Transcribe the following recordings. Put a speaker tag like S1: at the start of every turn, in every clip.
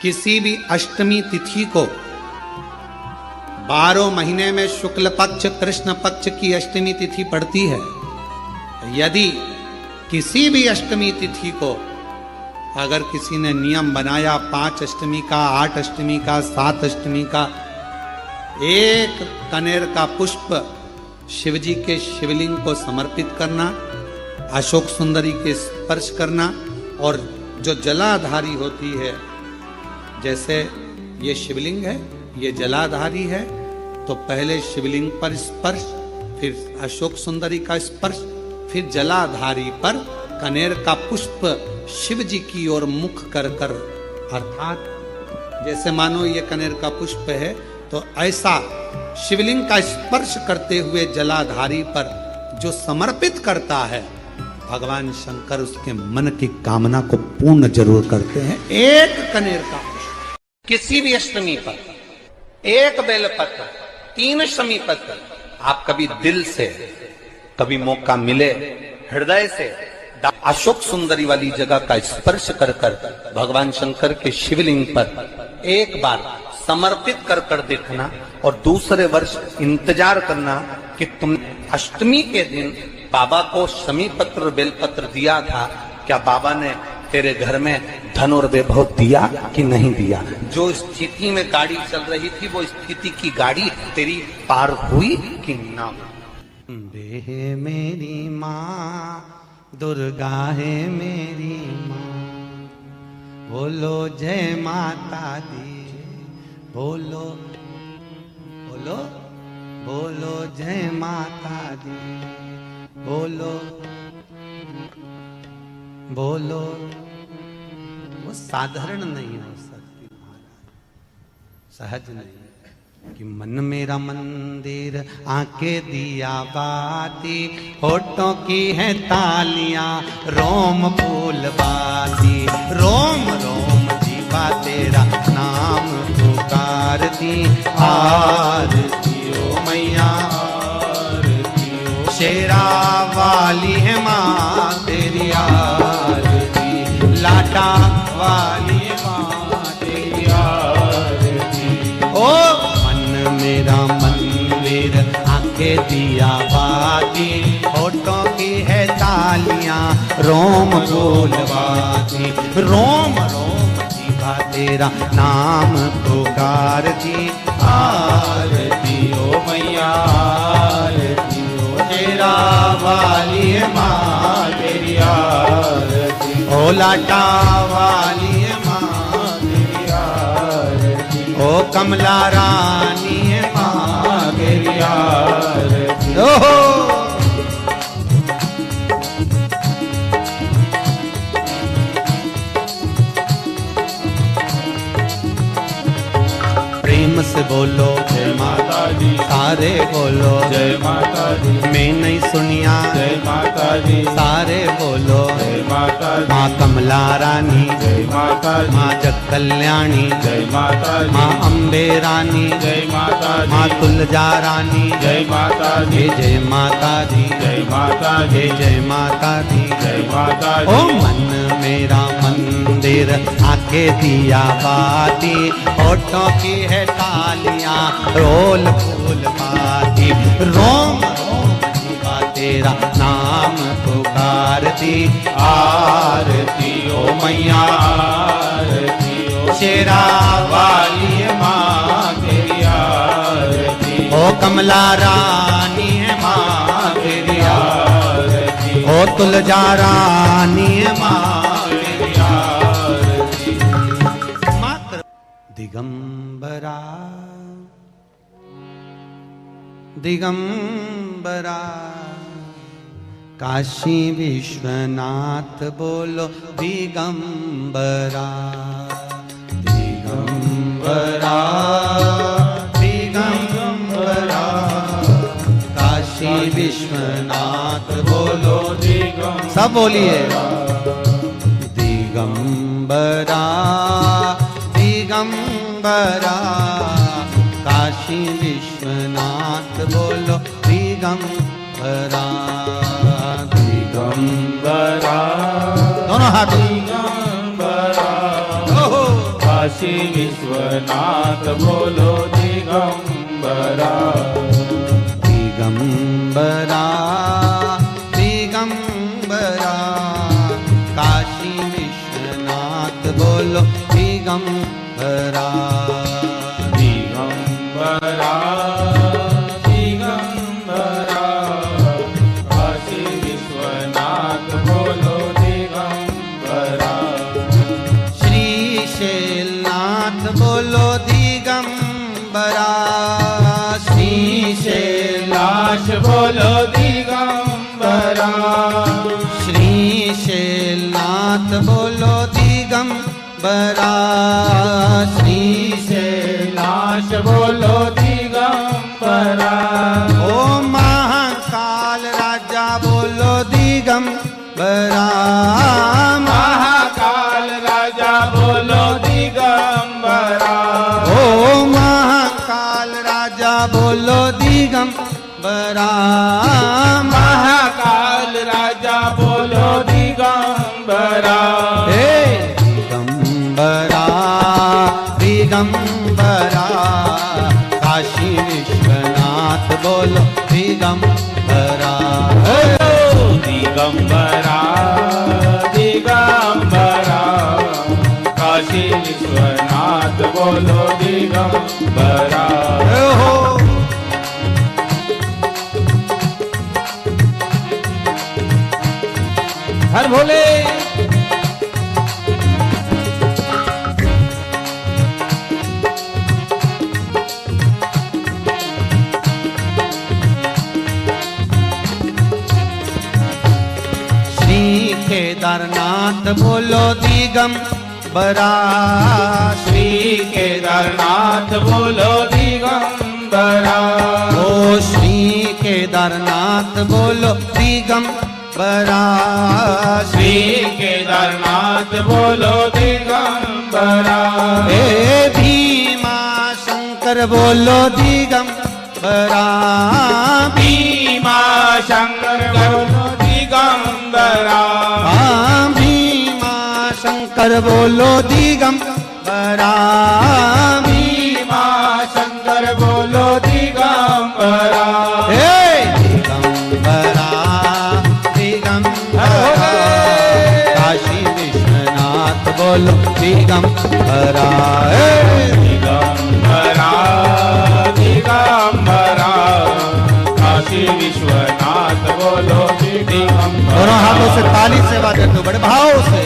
S1: किसी भी अष्टमी तिथि को 12 महीने में शुक्ल पक्ष कृष्ण पक्ष की अष्टमी तिथि पड़ती है। यदि किसी भी अष्टमी तिथि को अगर किसी ने नियम बनाया 5 अष्टमी का, 8 अष्टमी का, 7 अष्टमी का, एक कनेर का पुष्प शिवजी के शिवलिंग को समर्पित करना, अशोक सुंदरी के स्पर्श करना, और जो जलाधारी होती है, जैसे ये शिवलिंग है, ये जलाधारी है, तो पहले शिवलिंग पर स्पर्श, फिर अशोक सुंदरी का स्पर्श, फिर जलाधारी पर कनेर का पुष्प शिव जी की ओर मुख कर कर, अर्थात जैसे मानो ये कनेर का पुष्प है, तो ऐसा शिवलिंग का स्पर्श करते हुए जलाधारी पर जो समर्पित करता है, भगवान शंकर उसके मन की कामना को पूर्ण जरूर करते हैं। एक कनेर का पुष्प किसी भी अष्टमी पर, एक बेलपत्र, 3 शमी पत्र, आप कभी दिल से, कभी मौका मिले हृदय से अशोक सुंदरी वाली जगह का स्पर्श कर कर भगवान शंकर के शिवलिंग पर एक बार समर्पित कर कर देखना, और दूसरे वर्ष इंतजार करना कि तुम अष्टमी के दिन बाबा को शमी पत्र बेलपत्र दिया था, क्या बाबा ने तेरे घर में धन और वैभव दिया कि नहीं दिया। जो स्थिति में गाड़ी चल रही थी, वो स्थिति की गाड़ी तेरी पार हुई कि ना।
S2: बे मेरी माँ दुर्गा है मेरी माँ, बोलो जय माता दी, बोलो बोलो बोलो जय माता दी, बोलो बोलो। वो साधारण नहीं हो सकती महाराज, सहज नहीं कि मन मेरा मंदिर आंखें दिया बाती, होठों की है तालियां रोम फूल बाती, रोम रोम जीवा तेरा नाम पुकारती, आरती ओ मैया आरती ओ, शेरा वाली है माँ तेरी आरती, लाटा वाली है माँ तेरी आरती। ओ मेरा मंदिर आंखें दिया बाती, होठों की है तालियां रोम फूलवाती, रोम रोम जीवा तेरा नाम पुकारती, आरती ओ मैया आरती ओ, तेरा वाली है माँ तेरी आरती, ओ लाटा वाली है माँ तेरी आरती, ओ कमला रानी तेरी आरती। प्रेम से बोलो जय माता दी, सारे बोलो जय माता दी, मैं नहीं सुनिया जय माता दी, सारे बोलो जय माता दी, माँ कमला रानी जय माता दी, माँ जग कल्याणी जय माता दी, माँ अम्बे रानी जय माता दी, माँ तुलजा रानी जय माता दी, जय माता दी, जय माता दी, जय माता दी, जय माता दी। ओ मन मेरा मंदिर आंखें दिया बाती, होठों की है तालियां रोल फूल बाती, रोम रोम जीवा तेरा नाम पुकारती, आरती ओ मैया आरती ओ, शेरा वाली माँ तेरी आरती, ओ कमला रानी है माँ तेरी आरती, ओ तुलजा रानी है माँ तेरी आरती। मात्र दिगंबरा दिगंबरा, काशी विश्वनाथ बोलो दिगंबरा, दिगंबरा दिगंबरा, काशी विश्वनाथ बोलो दिगंबरा, सब बोलिए दिगंबरा दिगंबरा, काशी विश्वनाथ बोलो दिगंबरा, दिगंबरा, दोनों हाथ दिगंबरा,
S3: काशी विश्वनाथ बोलो दिगंबरा।
S2: दिगंबरा दिगंबरा काशी विश्वनाथ बोलो दिगंबरा।
S3: दिगंबरा दिगंबरा काशी विश्वनाथ बोलो दिगंबरा।
S2: श्रीशैलनाथ बोलो दिगंबरा।
S3: श्रीशैलाश बोलो दिगंबरा।
S2: श्रीशैलनाथ बोलो दिगंबरा।
S3: श्रीशैलाश बोलो दिगंबरा।
S2: ओ महाकाल राजा बोलो दिगंबरा।
S3: महाकाल राजा बोलो दिगंबरा।
S2: ओ महाकाल राजा बोलो दिगंबरा।
S3: महाकाल राजा बोलो दिगंबरा।
S2: हे दिगंबरा दिगंबरा काशी विश्वनाथ बोलो दिगंबरा।
S3: दिगंबरा दिगंबरा काशी विश्वनाथ बोलो दिगंबरा।
S2: हो
S3: हर भोले।
S2: श्री केदारनाथ बोलो दिगंबरा।
S3: श्री केदारनाथ बोलो दिगंबरा।
S2: ओ श्री केदारनाथ बोलो दिगंबरा।
S3: श्री केदारनाथ बोलो दिगंबरा।
S2: हे भीमा शंकर बोलो दिगंबरा।
S3: भीमा शंकर बोलो दिगंबरा।
S2: भीमा शंकर बोलो दिगंबरा।
S3: भीमा शंकर बोलो दिगंबरा।
S2: हे दिगंबरा दिगंबरा काशी विश्वनाथ बोलो दिगंबरा। हे
S3: दिगंबरा दिगंबरा काशी विश्वनाथ बोलो दिगंबरा।
S2: दोनों हाथों से ताली सेवा देते हो बड़े भाव से।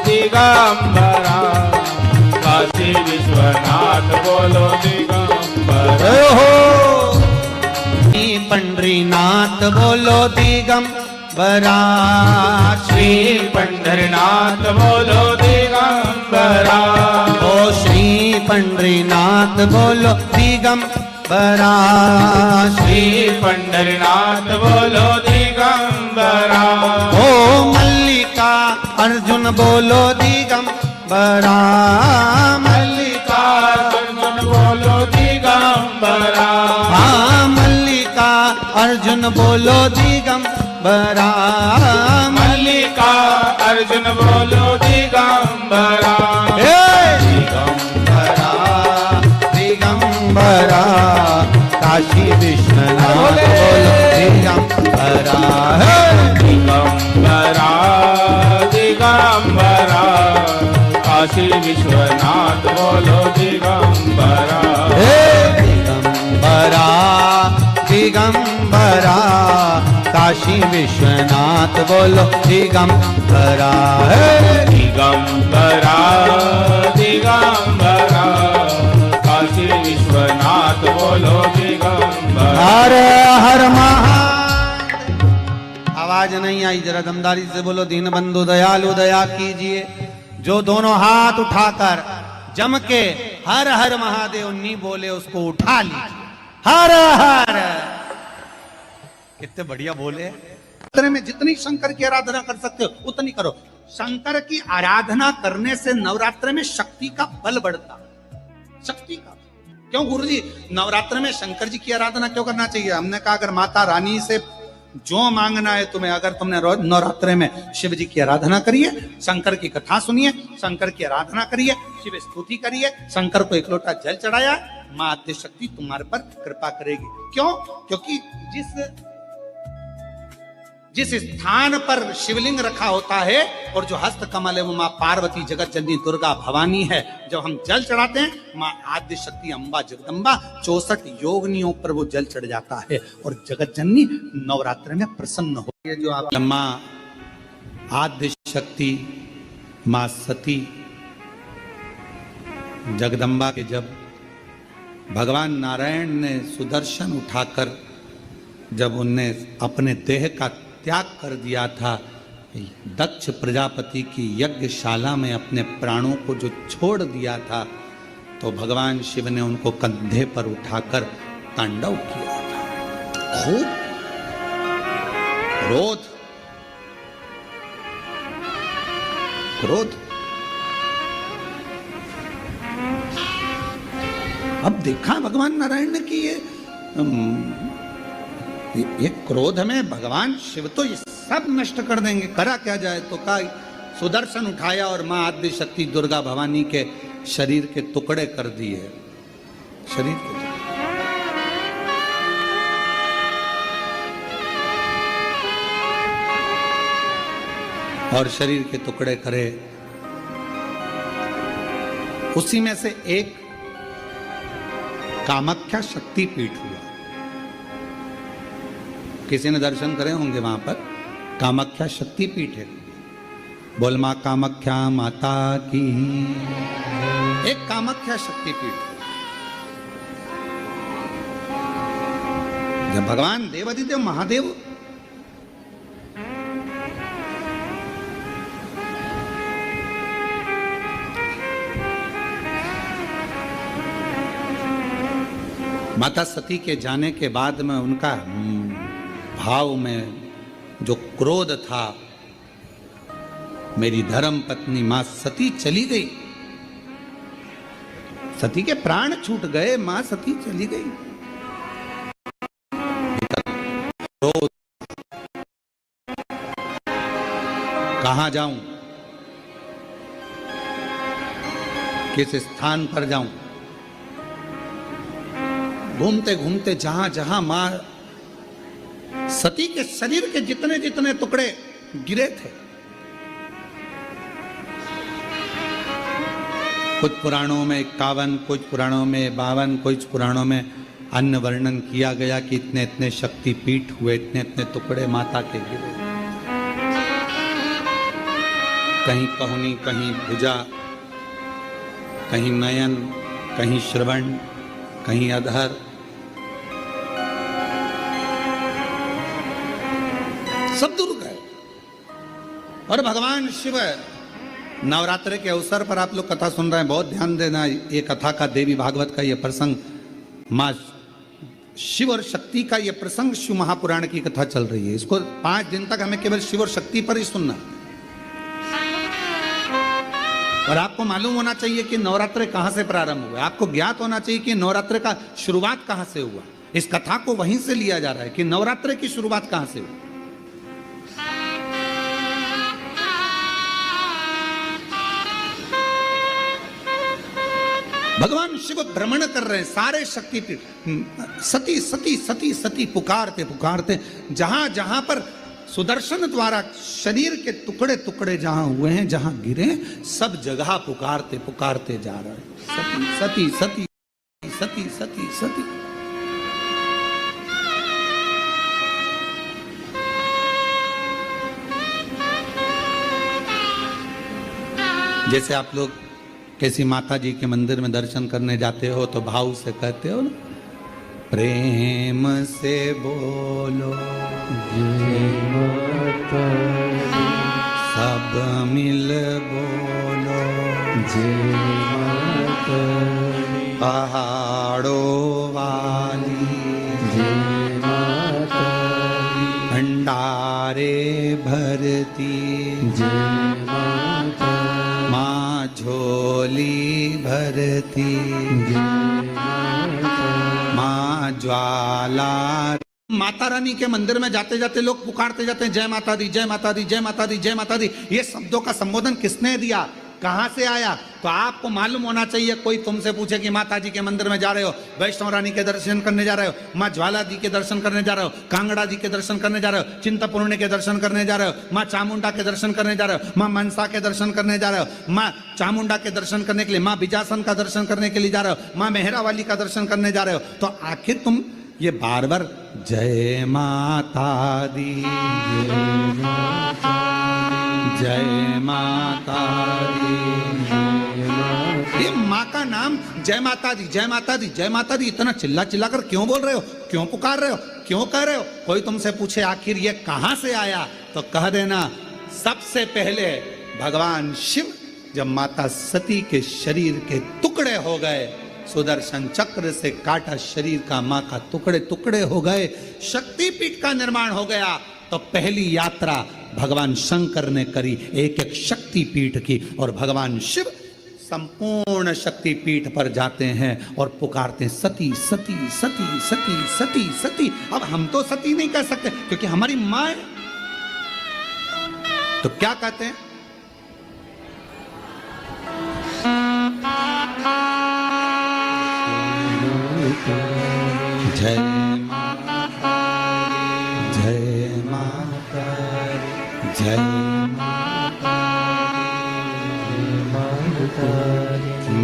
S3: दिगंबरा काशी विश्वनाथ बोलो दिगंबरा।
S2: हो श्री पंढरीनाथ बोलो दिगंबरा।
S3: श्री पंढरनाथ बोलो दिगंबरा।
S2: ओ श्री पंढरीनाथ बोलो दिगंबरा।
S3: श्री पंढरनाथ बोलो दिगंबरा।
S2: ओ मल्लिका अर्जुन बोलो दिगंबरा।
S3: मल्लिकार्जुन बोलो दिगंबरा।
S2: मल्लिका अर्जुन बोलो दिगंबरा।
S3: मल्लिका अर्जुन बोलो दिगंबरा।
S2: दिगंबरा दिगंबरा काशी विश्वनाथ बोलो दिगंबरा।
S3: दिगंबरा दिगंबरा काशी विश्वनाथ बोलो दिगंबरा।
S2: दिगंबरा दिगंबरा काशी विश्वनाथ बोलो दिगंबरा।
S3: दिगंबरा दिगंबरा काशी विश्वनाथ बोलो दिगंबरा।
S2: हर हर महादेव। आवाज नहीं आई, जरा दमदारी से बोलो। दीन बंधु दयालु दया कीजिए। जो दोनों हाथ उठाकर जम के हर हर महादेव नहीं बोले उसको उठा लीजिए। हर हर कितने बढ़िया बोले। नवरात्र में जितनी शंकर की आराधना कर सकते हो उतनी करो। शंकर की आराधना करने से नवरात्र में शक्ति का बल बढ़ता। शक्ति का क्यों गुरुजी नवरात्र में शंकर जी की आराधना क्यों करना चाहिए? हमने कहा अगर माता रानी से
S1: जो मांगना है तुम्हें, अगर तुमने नवरात्रे में शिव जी की आराधना करिए, शंकर की कथा सुनिए, शंकर की आराधना करिए, शिव स्तुति करिए, शंकर को एक लोटा जल चढ़ाया, मां आद्य शक्ति तुम्हारे पर कृपा करेगी। क्यों? क्योंकि जिस स्थान पर शिवलिंग रखा होता है और जो हस्त कमल है वो मां पार्वती, जगत जननी, दुर्गा, भवानी है। जब हम जल चढ़ाते हैं, मां आद्य शक्ति, अम्बा, जगदम्बा, 64 योगिनियों पर वो जल चढ़ जाता है और जगत जननी नवरात्र में प्रसन्न होती है। जो आप मां आद्य शक्ति, मां सती, जगदम्बा के जब भगवान नारायण ने सुदर्शन उठाकर जब उनने अपने देह का त्याग कर दिया था, दक्ष प्रजापति की यज्ञशाला में अपने प्राणों को जो छोड़ दिया था, तो भगवान शिव ने उनको कंधे पर उठाकर तांडव किया था। खूब क्रोध। अब देखा भगवान नारायण ने कि ये क्रोध में भगवान शिव तो ये सब नष्ट कर देंगे, करा क्या जाए। तो का सुदर्शन उठाया और मां आद्य शक्ति दुर्गा भवानी के शरीर के टुकड़े कर दिए, शरीर के और शरीर के टुकड़े करे। उसी में से एक कामाख्या शक्तिपीठ हुआ। किसी ने दर्शन करे होंगे वहां पर, कामाख्या शक्तिपीठ है। बोल मां कामाख्या माता की। एक कामाख्या शक्तिपीठ। जब भगवान देवादिदेव महादेव माता सती के जाने के बाद में उनका भाव में जो क्रोध था, मेरी धर्म पत्नी मां सती चली गई, सती के प्राण छूट गए, मां सती चली गई। क्रोध, कहां जाऊं, किस स्थान पर जाऊं। घूमते घूमते जहां जहां मां सती के शरीर के जितने जितने टुकड़े गिरे थे, कुछ पुराणों में 51, कुछ पुराणों में 52, कुछ पुराणों में अन्य वर्णन किया गया कि इतने इतने शक्तिपीठ हुए, इतने इतने टुकड़े माता के गिरे। कहीं पहुनी, कहीं भुजा, कहीं नयन, कहीं श्रवण, कहीं अधर। सब दूर गए। और भगवान शिव नवरात्र के अवसर पर आप लोग कथा सुन रहे हैं, बहुत ध्यान देना। ये कथा का, देवी भागवत का ये प्रसंग, मां शिव और शक्ति का ये प्रसंग शिव महापुराण की कथा चल रही है। इसको 5 दिन तक हमें केवल शिव और शक्ति पर ही सुनना। और आपको मालूम होना चाहिए कि नवरात्र कहां से प्रारंभ हुआ। आपको ज्ञात होना चाहिए कि नवरात्र का शुरुआत कहां से हुआ। इस कथा को वहीं से लिया जा रहा है कि नवरात्र की शुरुआत कहां से हुई। भगवान शिव भ्रमण कर रहे हैं सारे शक्तिपीठ। सती सती सती सती पुकारते पुकारते जहां जहां पर सुदर्शन द्वारा शरीर के टुकड़े टुकड़े जहां हुए हैं, जहां गिरे, सब जगह पुकारते पुकारते जा रहे हैं। सती सती सती सती सती। जैसे आप लोग किसी माता जी के मंदिर में दर्शन करने जाते हो तो भाव से कहते हो ना, प्रेम से बोलो सब मिल बोलो पहाड़ों वाली भंडारे भरती माँ झोली भरती माँ ज्वाला। माता रानी के मंदिर में जाते जाते लोग पुकारते जाते हैं, जय माता दी, जय माता दी, जय माता दी, जय माता दी। ये शब्दों का संबोधन किसने दिया, कहां से आया? तो आपको मालूम होना चाहिए। कोई तुमसे पूछे कि माता जी के मंदिर में जा रहे हो, वैष्णो रानी के दर्शन करने जा रहे हो, माँ ज्वाला जी के दर्शन करने जा रहे हो, कांगड़ा जी के दर्शन करने जा रहे हो, चिंतपूर्णी के दर्शन करने जा रहे हो, माँ चामुंडा के दर्शन करने जा रहे हो, माँ मनसा के दर्शन करने जा रहे हो, माँ चामुंडा के दर्शन करने के लिए, माँ बिजासन का दर्शन करने के लिए जा रहे हो, माँ मेहरा वाली का दर्शन करने जा रहे हो, तो आखिर तुम ये बार बार जय माता दी, जय माता दी, ये माँ का नाम जय माता दी, जय माता दी, जय माता दी इतना चिल्ला चिल्ला कर क्यों बोल रहे हो, क्यों पुकार रहे हो, क्यों कह रहे हो? कोई तुमसे पूछे आखिर ये कहां से आया, तो कह देना सबसे पहले भगवान शिव जब माता सती के शरीर के टुकड़े हो गए, सुदर्शन चक्र से काटा शरीर का मां का टुकड़े टुकड़े हो गए, शक्तिपीठ का निर्माण हो गया, तो पहली यात्रा भगवान शंकर ने करी एक एक शक्तिपीठ की, और भगवान शिव संपूर्ण शक्तिपीठ पर जाते हैं और पुकारते हैं सती सती सती सती सती सती। अब हम तो सती नहीं कह सकते क्योंकि हमारी मां है, तो क्या कहते हैं? जय माता, जय माता, जय माता,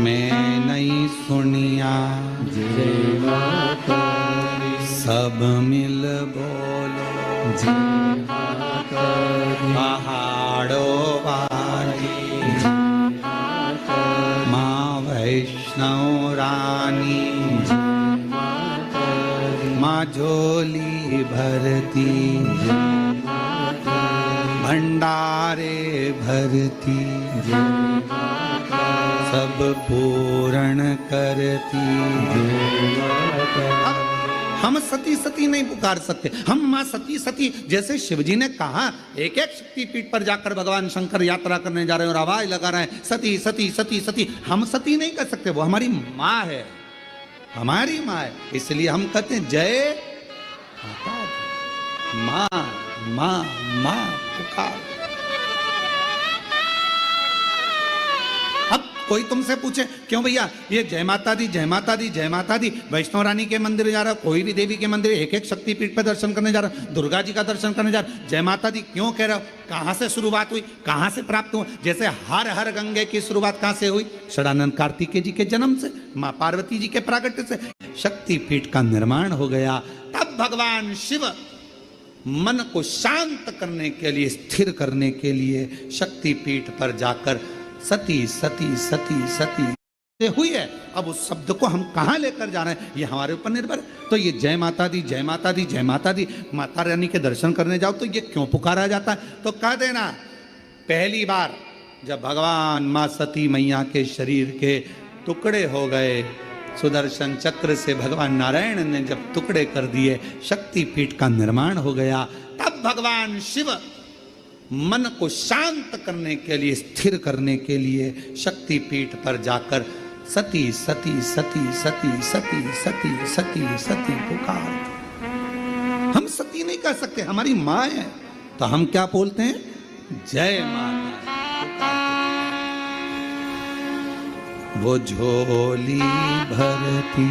S1: मैं नहीं सुनिया, जय माता, सब मिल बोलो, जय माता, पहाड़ों वाली, माँ वैष्णो रानी, माँ झोली भरती, भंडारे भरती, सब पूर्ण करती। हम सती सती नहीं पुकार सकते, हम माँ सती सती, जैसे शिवजी ने कहा एक एक शक्तिपीठ पर जाकर भगवान शंकर यात्रा करने जा रहे हैं और आवाज लगा रहे हैं सती सती सती सती। हम सती नहीं कर सकते, वो हमारी माँ है, हमारी माँ है, इसलिए हम कहते हैं जय माता दी, माँ माँ माँ पुकार। अब कोई तुमसे पूछे क्यों भैया ये जय माता दी, जय माता दी, जय माता दी, वैष्णो रानी के मंदिर जा रहा है, कोई भी देवी के मंदिर एक एक शक्तिपीठ पर दर्शन करने जा रहा है, दुर्गा जी का दर्शन करने जा रहा है, जय माता दी क्यों कह रहे हो? कहां से शुरुआत हुई, कहां से प्राप्त हुआ? जैसे हर हर गंगे की शुरुआत कहां से हुई? षडानंद कार्तिकेय जी के जन्म से, माँ पार्वती जी के प्रागट्य से शक्तिपीठ का निर्माण हो गया। तब भगवान शिव मन को शांत करने के लिए, स्थिर करने के लिए शक्तिपीठ पर जाकर सती सती सती सती हुई है। अब उस शब्द को हम कहां लेकर जा रहे हैं ये हमारे ऊपर निर्भर है। तो ये जय माता दी, जय माता दी, जय माता दी, माता रानी के दर्शन करने जाओ तो ये क्यों पुकारा जाता है? तो कह देना पहली बार जब भगवान माँ सती मैया के शरीर के टुकड़े हो गए, सुदर्शन चक्र से भगवान नारायण ने जब टुकड़े कर दिए, शक्तिपीठ का निर्माण हो गया, तब भगवान शिव मन को शांत करने के लिए, स्थिर करने के लिए शक्तिपीठ पर जाकर सती सती सती सती सती सती सती सती पुकार। हम सती नहीं कर सकते, हमारी माँ है, तो हम क्या बोलते हैं? जय माता। वो झोली भरती,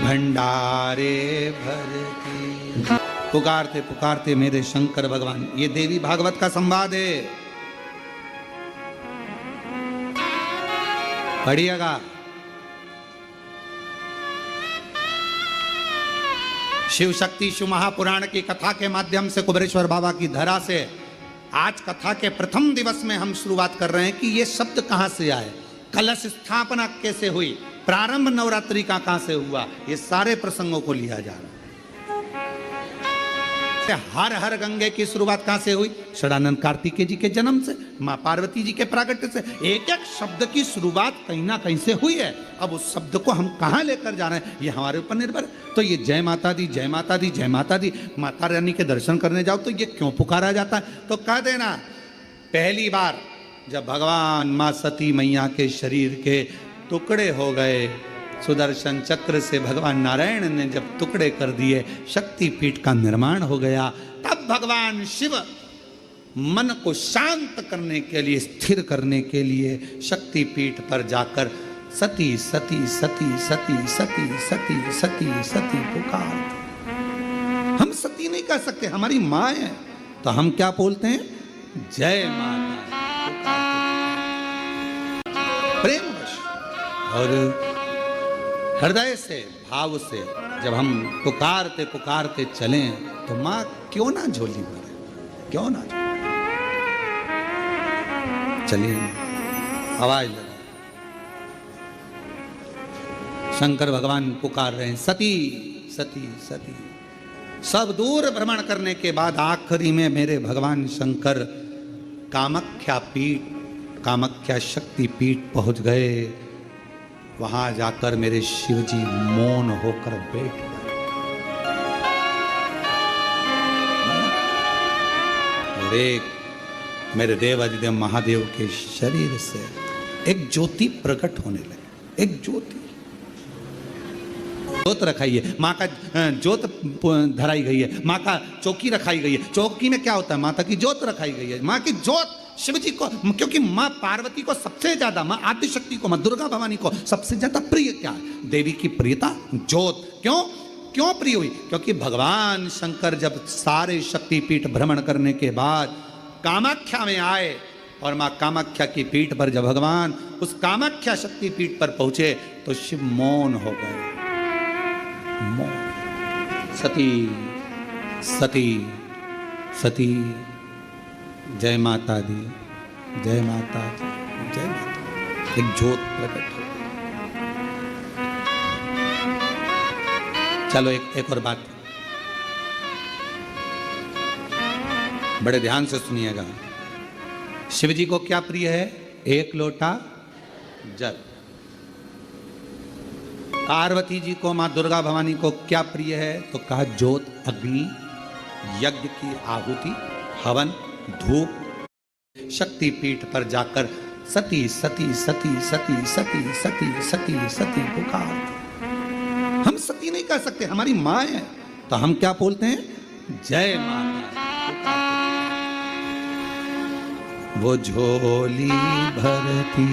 S1: भंडारे भरती, पुकारते पुकारते मेरे शंकर भगवान। ये देवी भागवत का संवाद है, पढ़िएगा। शिव शक्ति शिव महापुराण की कथा के माध्यम से कुबेरेश्वर बाबा की धरा से आज कथा के प्रथम दिवस में हम शुरुआत कर रहे हैं कि ये शब्द कहां से आए, कलश स्थापना कैसे हुई, प्रारंभ नवरात्रि का कहां से हुआ, ये सारे प्रसंगों को लिया जा रहा है। हर हर गंगे की शुरुआत कहां से हुई? षडानंद कार्तिकेय जी के जन्म से, माँ पार्वती जी के प्रागट्य से। एक एक शब्द की शुरुआत कहीं ना कहीं से हुई है। अब उस शब्द को हम कहां लेकर जा रहे हैं ये हमारे ऊपर निर्भर है। तो ये जय माता दी, जय माता दी, जय माता दी, माता रानी के दर्शन करने जाओ तो ये क्यों पुकारा जाता है? तो कह देना पहली बार जब भगवान माँ सती मैया के शरीर के टुकड़े हो गए, सुदर्शन चक्र से भगवान नारायण ने जब टुकड़े कर दिए, शक्तिपीठ का निर्माण हो गया, तब भगवान शिव मन को शांत करने के लिए, स्थिर करने के लिए शक्तिपीठ पर जाकर सती सती सती सती सती सती सती सती पुकार। हम सती नहीं कह सकते, हमारी माँ है, तो हम क्या बोलते हैं? जय माता, प्रेमवश और हृदय से, भाव से जब हम पुकारते पुकारते चलें तो माँ क्यों ना झोली भरे, क्यों ना। चलिए आवाज लगा, शंकर भगवान पुकार रहे हैं, सती सती सती। सब दूर भ्रमण करने के बाद आखिरी में मेरे भगवान शंकर कामाख्या पीठ, कामाख्या शक्ति पीठ पहुंच गए। वहां जाकर मेरे शिव जी मौन होकर बैठ गए और एक मेरे देवाधिदेव महादेव के शरीर से एक ज्योति प्रकट होने लगी। एक ज्योति, जोत रखाई है, माँ का जोत धराई गई है, माँ का चौकी रखाई गई है। चौकी में क्या होता है? माता की जोत रखाई गई है। माँ की जोत शिव जी को, क्योंकि माँ पार्वती को सबसे ज्यादा, माँ आदिशक्ति को, माँ दुर्गा भवानी को सबसे ज्यादा प्रिय क्या है? देवी की प्रियता जोत। क्यों क्यों प्रिय हुई? क्योंकि भगवान शंकर जब सारे शक्तिपीठ भ्रमण करने के बाद कामाख्या में आए और माँ कामाख्या की पीठ पर जब भगवान उस कामाख्या शक्ति पीठ पर पहुंचे तो शिव मौन हो गए। मौन। सती सती सती, जय माता दी, जय माता दी, जय माता। एक ज्योत प्रकट हो गई। चलो एक और बात बड़े ध्यान से सुनिएगा। शिव जी को क्या प्रिय है? एक लोटा जल। पार्वती जी को, मां दुर्गा भवानी को क्या प्रिय है? तो कहा ज्योत, अग्नि, यज्ञ की आहुति, हवन, धूप। शक्ति पीठ पर जाकर सती सती सती सती सती सती सती सती पुकार। हम सती नहीं कह सकते, हमारी माँ है, तो हम क्या बोलते हैं? जय माता। वो झोली भरती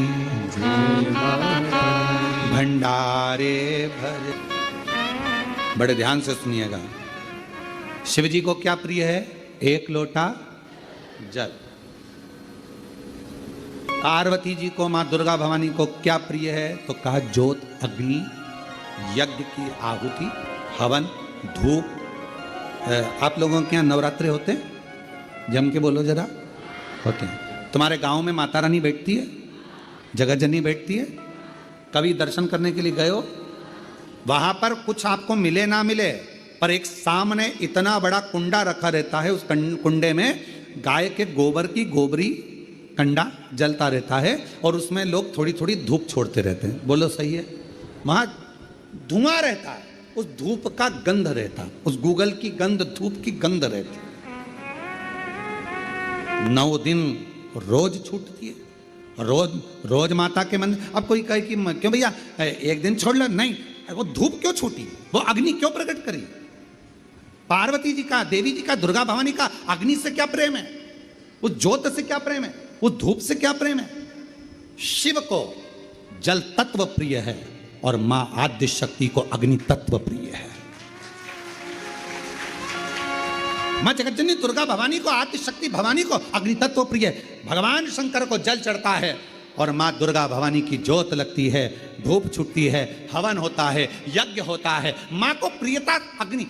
S1: भंडारे भर। बड़े ध्यान से सुनिएगा। शिव जी को क्या प्रिय है? एक लोटा जल। पार्वती जी को, मां दुर्गा भवानी को क्या प्रिय है? तो कहा ज्योत, अग्नि, यज्ञ की आहुति, हवन, धूप। आप लोगों के यहाँ नवरात्रे होते हैं? जम के बोलो जरा। होते हैं। तुम्हारे गांव में माता रानी बैठती है, जगत जननी बैठती है? कभी दर्शन करने के लिए गए हो? वहां पर कुछ आपको मिले ना मिले, पर एक सामने इतना बड़ा कुंडा रखा रहता है। उस कुंडे में गाय के गोबर की गोबरी कंडा जलता रहता है और उसमें लोग थोड़ी थोड़ी धूप छोड़ते रहते हैं। बोलो सही है? वहां धुआं रहता है, उस धूप का गंध रहता है, उस गूगल की गंध, धूप की गंध रहती है। 9 दिन रोज छूटती है। रोज माता के मंदिर। अब कोई कहे कि क्यों भैया एक दिन छोड़ लो? नहीं, वो धूप क्यों छूटी? वो अग्नि क्यों प्रकट करी? पार्वती जी का, देवी जी का, दुर्गा भवानी का अग्नि से क्या प्रेम है? उस ज्योत से क्या प्रेम है? उस धूप से क्या प्रेम है? शिव को जल तत्व प्रिय है और मां आद्य शक्ति को अग्नि तत्व प्रिय है। मां जगतजननी दुर्गा भवानी को, आद्य शक्ति भवानी को अग्नि तत्व प्रिय है। भगवान शंकर को जल चढ़ता है और मां दुर्गा भवानी की ज्योत लगती है, धूप छुटती है, हवन होता है, यज्ञ होता है। मां को प्रियता अग्नि।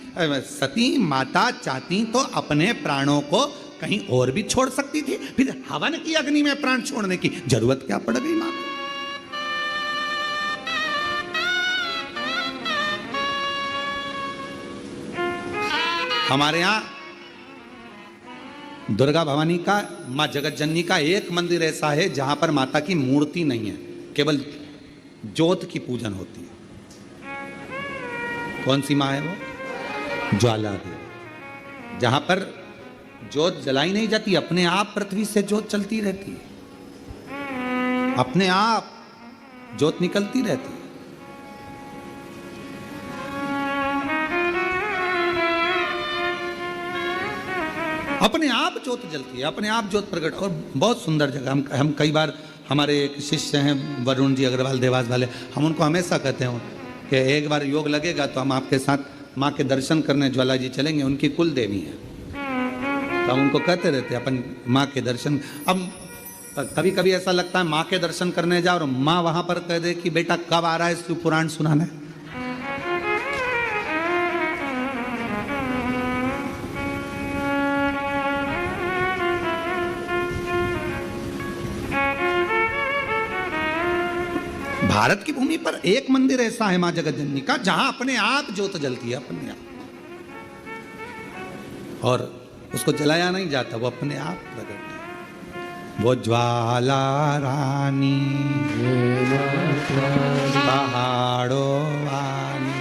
S1: सती माता चाहती तो अपने प्राणों को कहीं और भी छोड़ सकती थी, फिर हवन की अग्नि में प्राण छोड़ने की जरूरत क्या पड़ गई मां? हमारे यहां दुर्गा भवानी का, मां जगत जननी का एक मंदिर ऐसा है जहां पर माता की मूर्ति नहीं है, केवल ज्योत की पूजन होती है। कौन सी मां है वो? ज्वाला देवी। जहां पर ज्योत जलाई नहीं जाती, अपने आप पृथ्वी से ज्योत चलती रहती है, अपने आप ज्योत निकलती रहती है। अपने आप ज्योत जलती है, अपने आप ज्योत प्रकट। और बहुत सुंदर जगह, हम कई बार, हमारे एक शिष्य हैं वरुण जी अग्रवाल देवास वाले, हम उनको हमेशा कहते हैं कि एक बार योग लगेगा तो हम आपके साथ माँ के दर्शन करने ज्वाला जी चलेंगे, उनकी कुल देवी है। तो हम उनको कहते रहते हैं अपन माँ के दर्शन। अब कभी कभी ऐसा लगता है माँ के दर्शन करने जाओ और माँ वहाँ पर कह दे कि बेटा कब आ रहा है शिव पुराण सुनाने। भारत की भूमि पर एक मंदिर ऐसा है मां जगत जननी का जहां अपने आप ज्योत जलती है, अपने आप, और उसको जलाया नहीं जाता, वो अपने आप प्रकट है। वो ज्वाला रानी पहाड़ों वाली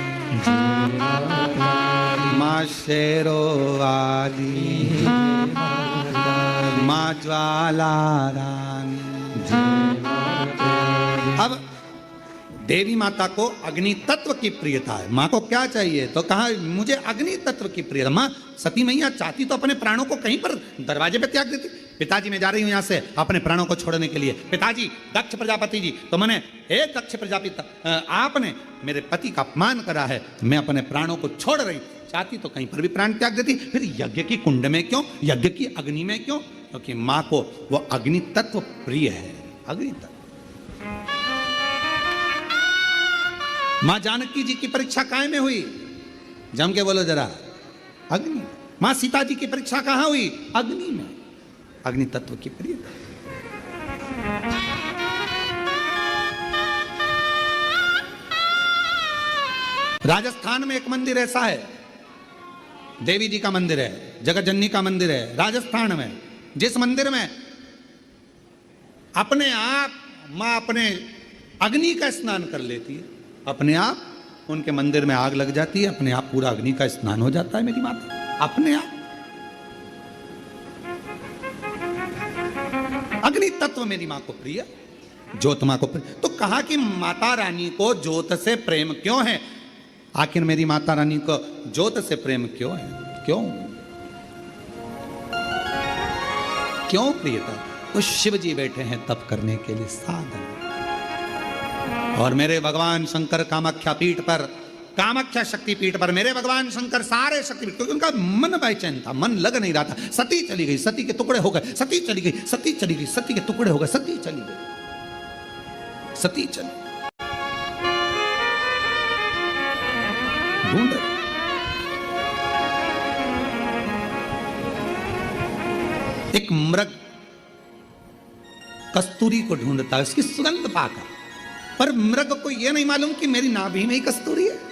S1: मां शेरों वाली मां ज्वाला रानी। अब देवी माता को अग्नि तत्व की प्रियता है। माँ को क्या चाहिए तो कहा मुझे अग्नि तत्व की प्रियता। माँ सती मैया चाहती तो अपने प्राणों को कहीं पर दरवाजे पे त्याग देती। पिताजी मैं जा रही हूँ यहाँ से अपने प्राणों को छोड़ने के लिए। पिताजी दक्ष प्रजापति जी, तो मैंने एक दक्ष प्रजापति आपने मेरे पति का अपमान करा है, मैं अपने प्राणों को छोड़ रही। चाहती तो कहीं पर भी प्राण त्याग देती। फिर यज्ञ की कुंड में क्यों, यज्ञ की अग्नि में क्यों? क्योंकि माँ को वो अग्नि तत्व प्रिय है। अग्नि तत्व। मां जानकी जी की परीक्षा काय में हुई? जम के बोलो जरा, अग्नि। मां सीता जी की परीक्षा कहां हुई? अग्नि में। अग्नि तत्व की प्रियता। राजस्थान में एक मंदिर ऐसा है, देवी जी का मंदिर है, जगत जननी का मंदिर है राजस्थान में, जिस मंदिर में अपने आप मां अपने अग्नि का स्नान कर लेती है। अपने आप उनके मंदिर में आग लग जाती है, अपने आप पूरा अग्नि का स्नान हो जाता है मेरी माता, अपने आप। अग्नि तत्व मेरी मां को प्रिय, ज्योत मां को प्रिय। तो कहा कि माता रानी को ज्योत से प्रेम क्यों है? आखिर मेरी माता रानी को ज्योत से प्रेम क्यों है? क्यों क्यों प्रियता? तो शिव जी बैठे हैं तप करने के लिए, साधन। और मेरे भगवान शंकर कामाख्या पीठ पर, कामाख्या शक्ति पीठ पर मेरे भगवान शंकर सारे शक्तिपीठ, क्योंकि उनका मन बेचैन था, मन लग नहीं रहा था। सती चली गई, सती के टुकड़े हो गए, सती चली गई, सती चली गई, सती के टुकड़े हो गए, सती चली गई, सती चली ढूंढ। एक मृग कस्तूरी को ढूंढता है, उसकी सुगंध पाकर, पर मृग को यह नहीं मालूम कि मेरी नाभि में ही कस्तूरी है।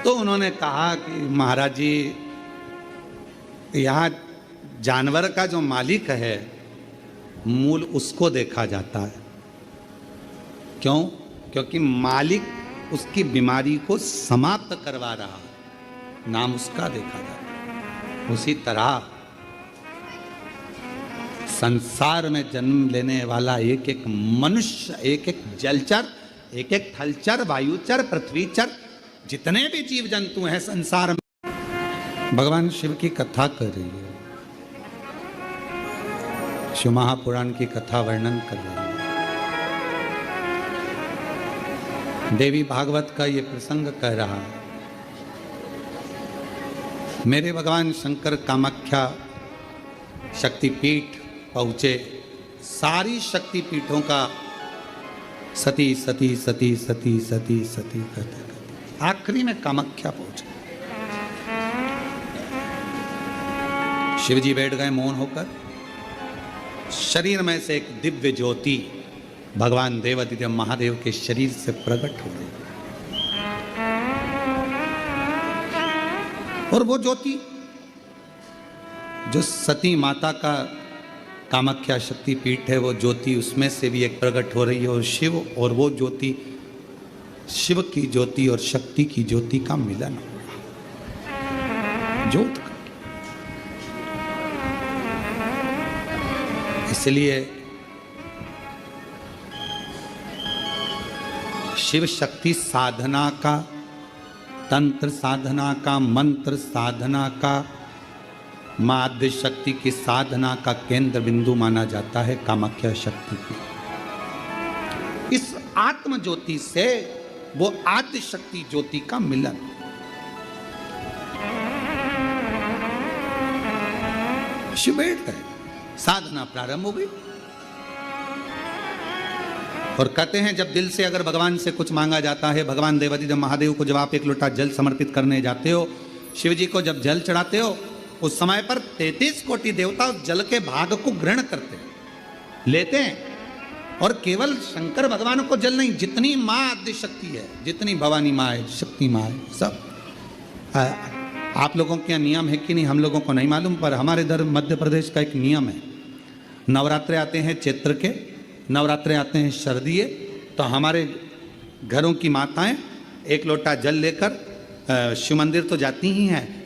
S1: तो उन्होंने कहा कि महाराज जी, यहां जानवर का जो मालिक है मूल उसको देखा जाता है। क्यों? क्योंकि मालिक उसकी बीमारी को समाप्त करवा रहा है, नाम उसका देखा जाता है। उसी तरह संसार में जन्म लेने वाला एक एक मनुष्य, एक एक जलचर, एक एक थलचर, वायुचर, पृथ्वीचर, जितने भी जीव जंतु हैं संसार में, भगवान शिव की कथा कर रही है, शिव महापुराण की कथा वर्णन कर रही है। देवी भागवत का ये प्रसंग कह रहा है। मेरे भगवान शंकर कामाख्या शक्तिपीठ पहुंचे, सारी शक्तिपीठों का सती सती सती सती सती सती कहते आखिरी में कामाख्या पहुंचे। शिवजी बैठ गए मौन होकर। शरीर में से एक दिव्य ज्योति भगवान देवादिदेव महादेव के शरीर से प्रकट हो गई, और वो ज्योति जो सती माता का कामाख्या शक्ति पीठ है, वो ज्योति उसमें से भी एक प्रकट हो रही है, और शिव और वो ज्योति, शिव की ज्योति और शक्ति की ज्योति का मिलन हो रहा, ज्योत का। इसलिए शिव शक्ति साधना का तंत्र साधना का, मंत्र साधना का, मां आद्य शक्ति की साधना का केंद्र बिंदु माना जाता है कामाख्या शक्ति की। इस आत्म ज्योति से वो आद्य शक्ति ज्योति का मिलन। शिव बैठ गए, साधना प्रारंभ हो गई। और कहते हैं जब दिल से अगर भगवान से कुछ मांगा जाता है, भगवान देवाधिदेव महादेव को जब आप एक लोटा जल समर्पित करने जाते हो, शिव जी को जब जल चढ़ाते हो, उस समय पर 33 कोटि देवता उस जल के भाग को ग्रहण करते हैं, लेते हैं। और केवल शंकर भगवान को जल नहीं, जितनी माँ आद्य शक्ति है, जितनी भवानी माँ है, शक्ति माँ है, सब। आप लोगों के यहाँ नियम है कि नहीं हम लोगों को नहीं मालूम, पर हमारे इधर मध्य प्रदेश का एक नियम है। नवरात्रे आते हैं चैत्र के, नवरात्रे आते हैं शरदीय, तो हमारे घरों की माताएं एक लोटा जल लेकर शिव मंदिर तो जाती ही हैं,